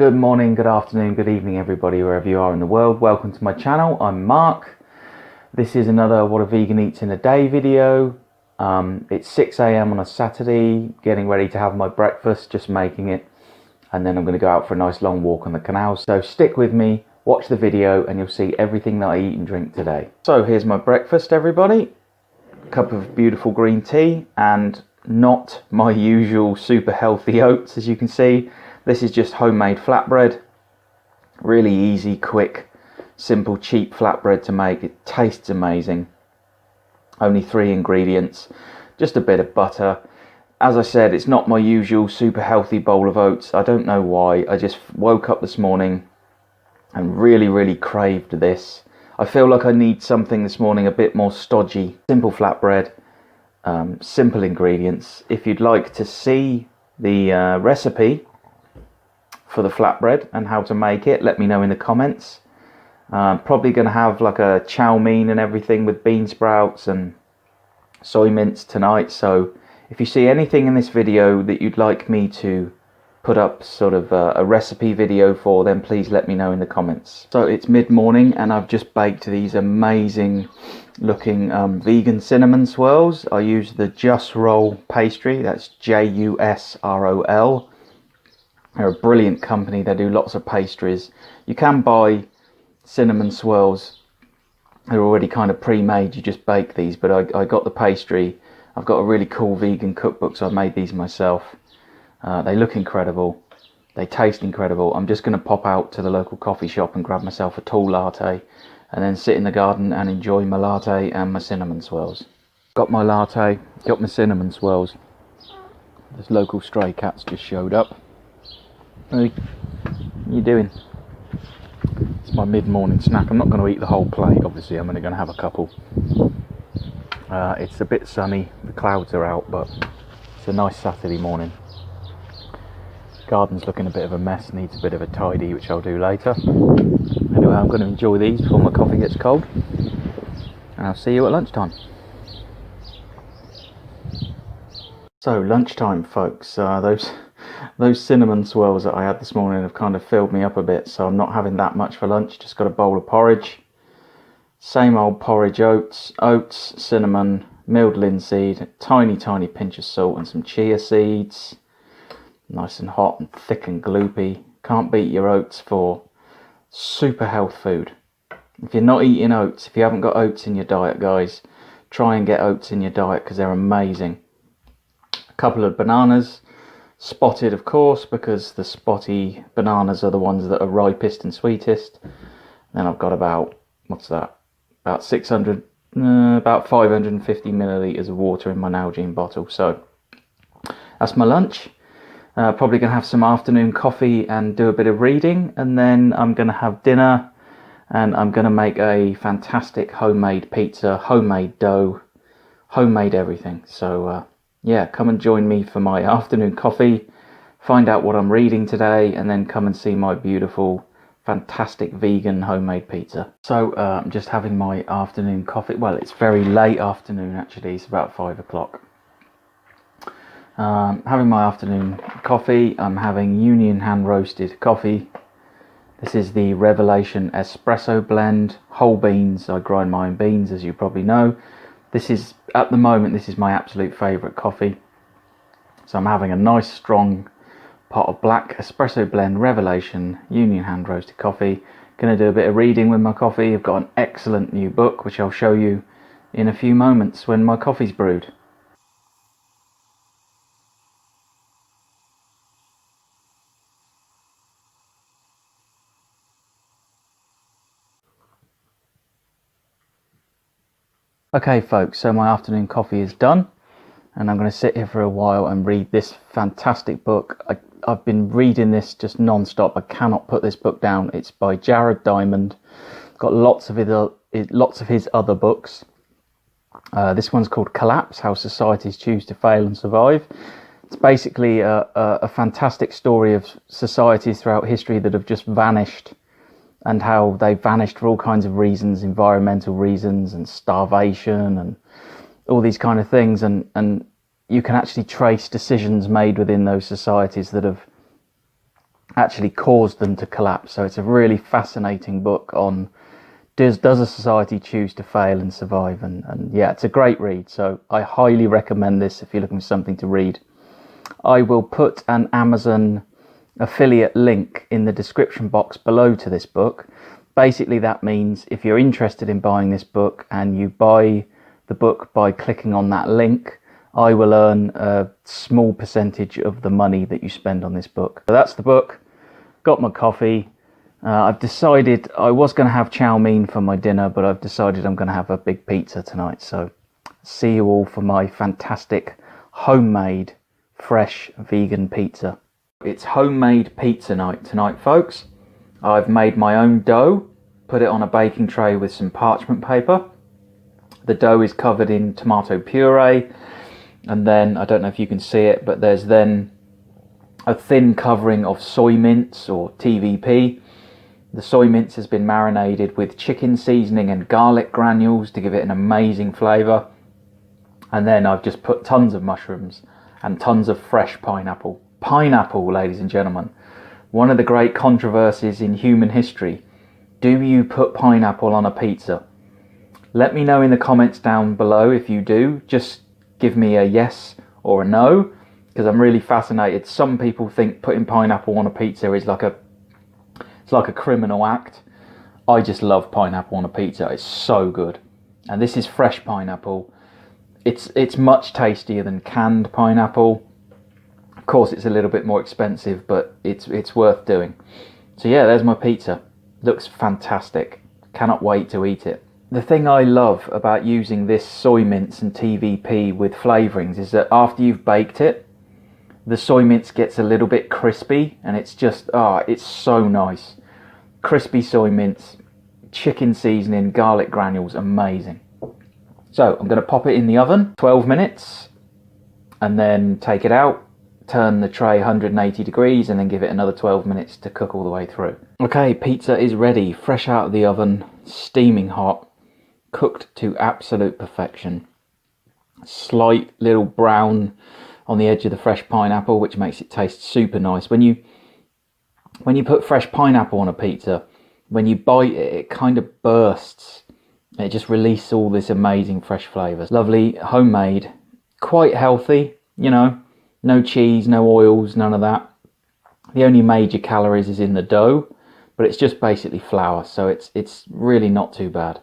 Good morning, good afternoon, good evening everybody, wherever you are in the world. Welcome to my channel. I'm Mark. This is another What a Vegan Eats in a Day video. It's 6 a.m. on a Saturday, getting ready to have my breakfast, just making it. And then I'm going to go out for a nice long walk on the canal. So stick with me, watch the video, and you'll see everything that I eat and drink today. So here's my breakfast, everybody. A cup of beautiful green tea and not my usual super healthy oats, as you can see. This is just homemade flatbread. Really easy, quick, simple, cheap flatbread to make. It tastes amazing. Only 3 ingredients, just a bit of butter. As I said, it's not my usual super healthy bowl of oats. I don't know why. I just woke up this morning and really craved this. I feel like I need something this morning a bit more stodgy. Simple flatbread, simple ingredients. If you'd like to see the recipe for the flatbread and how to make it, let me know in the comments. Probably going to have like a chow mein and everything with bean sprouts and soy mince tonight. So if you see anything in this video that you'd like me to put up sort of a recipe video for, then please let me know in the comments. So it's mid-morning and I've just baked these amazing looking vegan cinnamon swirls. I use the Just Roll pastry. That's Jusrol. They're a brilliant company. They do lots of pastries. You can buy cinnamon swirls. They're already kind of pre-made. You just bake these, but I got the pastry. I've got a really cool vegan cookbook, so I made these myself. They look incredible. They taste incredible. I'm just going to pop out to the local coffee shop and grab myself a tall latte and then sit in the garden and enjoy my latte and my cinnamon swirls. Got my latte, got my cinnamon swirls. This local stray cats just showed up. Hey, what are you doing? It's my mid-morning snack. I'm not going to eat the whole plate, obviously. I'm only going to have a couple. It's a bit sunny. The clouds are out, but it's a nice Saturday morning. Garden's looking a bit of a mess. Needs a bit of a tidy, which I'll do later. Anyway, I'm going to enjoy these before my coffee gets cold. And I'll see you at lunchtime. So, lunchtime, folks. Those cinnamon swirls that I had this morning have kind of filled me up a bit, so I'm not having that much for lunch. Just got a bowl of porridge. Same old porridge, oats, cinnamon, milled linseed, tiny pinch of salt and some chia seeds. Nice and hot and thick and gloopy. Can't beat your oats for super health food. If you're not eating oats, if you haven't got oats in your diet, guys, try and get oats in your diet because they're amazing. A couple of bananas. Spotted, of course, because the spotty bananas are the ones that are ripest and sweetest. Then I've got about, what's that? About 550 millilitres of water in my Nalgene bottle. So that's my lunch. Probably going to have some afternoon coffee and do a bit of reading. And then I'm going to have dinner and I'm going to make a fantastic homemade pizza, homemade dough, homemade everything. So yeah, come and join me for my afternoon coffee, find out what I'm reading today, and then come and see my beautiful, fantastic vegan homemade pizza. So I'm just having my afternoon coffee. Well, it's very late afternoon actually, it's about 5 o'clock. Having my afternoon coffee. I'm having Union hand roasted coffee. This is the Revelation espresso blend, whole beans. I grind my own beans, as you probably know. This is, at the moment, this is my absolute favourite coffee. So I'm having a nice strong pot of black espresso blend Revelation Union hand roasted coffee. Going to do a bit of reading with my coffee. I've got an excellent new book which I'll show you in a few moments when my coffee's brewed. Okay folks, so my afternoon coffee is done and I'm going to sit here for a while and read this fantastic book. I've been reading this just non-stop. I cannot put this book down. It's by Jared Diamond. Got lots of his other books. This one's called Collapse: How Societies Choose to Fail and Survive. It's basically a fantastic story of societies throughout history that have just vanished, and how they vanished for all kinds of reasons, environmental reasons and starvation and all these kind of things. And you can actually trace decisions made within those societies that have actually caused them to collapse. So it's a really fascinating book on does a society choose to fail and survive, and yeah, it's a great read. So I highly recommend this if you're looking for something to read. I will put an Amazon affiliate link in the description box below to this book. Basically that means if you're interested in buying this book and you buy the book by clicking on that link, I will earn a small percentage of the money that you spend on this book. So that's the book. Got my coffee. I've decided I was going to have chow mein for my dinner, but I've decided I'm going to have a big pizza tonight. So see you all for my fantastic homemade fresh vegan pizza. It's homemade pizza night tonight, folks. I've made my own dough, put it on a baking tray with some parchment paper. The dough is covered in tomato puree, and then, I don't know if you can see it, but there's then a thin covering of soy mince or TVP. The soy mince has been marinated with chicken seasoning and garlic granules to give it an amazing flavour. And then I've just put tons of mushrooms and tons of fresh pineapple. Pineapple, ladies and gentlemen, one of the great controversies in human history. Do you put pineapple on a pizza? Let me know in the comments down below if you do. Just give me a yes or a no, because I'm really fascinated. Some people think putting pineapple on a pizza is like a criminal act. I just love pineapple on a pizza. It's so good. And this is fresh pineapple. It's much tastier than canned pineapple. Of course, it's a little bit more expensive, but it's worth doing. So yeah, there's my pizza. Looks fantastic. Cannot wait to eat it. The thing I love about using this soy mince and TVP with flavourings is that after you've baked it, the soy mince gets a little bit crispy, and it's just, it's so nice. Crispy soy mince, chicken seasoning, garlic granules, amazing. So I'm going to pop it in the oven, 12 minutes, and then take it out, turn the tray 180 degrees, and then give it another 12 minutes to cook all the way through. Okay, pizza is ready, fresh out of the oven, steaming hot, cooked to absolute perfection. Slight little brown on the edge of the fresh pineapple, which makes it taste super nice. When you put fresh pineapple on a pizza, when you bite it, it kind of bursts. It just releases all this amazing fresh flavours. Lovely, homemade, quite healthy, you know, no cheese, no oils, none of that. The only major calories is in the dough, but it's just basically flour, so it's really not too bad.